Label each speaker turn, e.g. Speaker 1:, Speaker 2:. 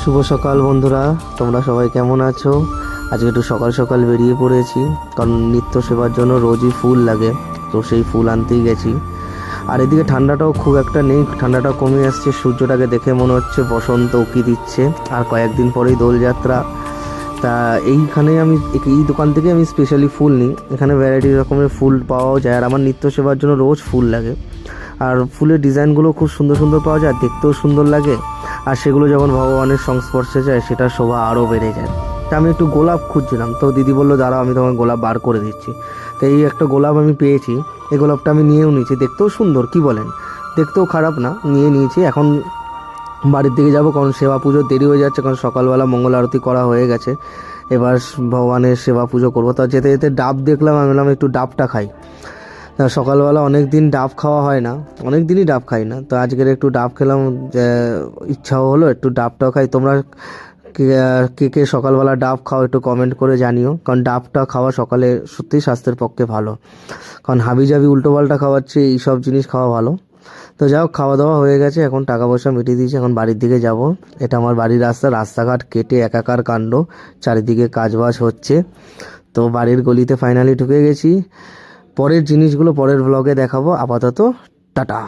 Speaker 1: শুভ সকাল বন্ধুরা, তোমরা সবাই কেমন আছো? আজকে একটু সকাল সকাল বেরিয়ে পড়েছি, কারণ নিত্য সেবার জন্য রোজই ফুল লাগে, তো সেই ফুল আনতেই গেছি। আর এদিকে ঠান্ডাটাও খুব একটা নেই, ঠান্ডাটা কমে আসছে, সূর্যটাকে দেখে মনে হচ্ছে বসন্ত উকি দিচ্ছে। আর কয়েকদিন পরেই দোলযাত্রা। তা এইখানে আমি এই দোকান থেকে আমি স্পেশালি ফুল নিই, এখানে ভ্যারাইটি রকমের ফুল পাওয়াও যায়, আর আমার নিত্য সেবার জন্য রোজ ফুল লাগে। আর ফুলের ডিজাইনগুলো খুব সুন্দর সুন্দর পাওয়া যায়, দেখতেও সুন্দর লাগে। আর সেগুলো যখন ভগবানের সংস্পর্শে যায় সেটার শোভা আরও বেড়ে যায়। তা আমি একটু গোলাপ খুঁজছিলাম, তো দিদি বললো দাঁড়াও আমি তোমাকে গোলাপ বার করে দিচ্ছি। তো এই একটা গোলাপ আমি পেয়েছি, এই গোলাপটা আমি নিয়েও নিয়েছি, দেখতেও সুন্দর, কি বলেন? দেখতেও খারাপ না, নিয়েছি। এখন বাড়ির দিকে যাব, কারণ সেবা পুজোর দেরি হয়ে যাচ্ছে, কারণ সকালবেলা মঙ্গল আরতি করা হয়ে গেছে। এবার ভগবানের সেবা পুজো করবো। তা যেতে যেতে ডাব দেখলাম, আমি বললাম একটু ডাবটা খাই। সকালবেলা অনেক দিন ডাব খাওয়া হয় না, অনেক দিনই ডাব খাই না, তো আজকের একটু ডাব খেলাম, ইচ্ছাও হলো একটু ডাবটাও খাই। তোমরা কে কে সকালবেলা ডাব খাও একটু কমেন্ট করে জানিও, কারণ ডাবটা খাওয়া সকালে সত্যিই স্বাস্থ্যের পক্ষে ভালো। কারণ হাবিজাবি উল্টোপাল্টা খাওয়াচ্ছে, এইসব জিনিস খাওয়া ভালো। তো যাই হোক, খাওয়া দাওয়া হয়ে গেছে, এখন টাকা পয়সা মিটিয়ে দিয়েছি, এখন বাড়ির দিকে যাব। এটা আমার বাড়ির রাস্তা, রাস্তাঘাট কেটে একাকার কাণ্ড, চারিদিকে কাজবাজ হচ্ছে। তো বাড়ির গলিতে ফাইনালি ঢুকে গেছি। পরের জিনিসগুলো পরের ব্লগে দেখাবো, আপাতত টাটা।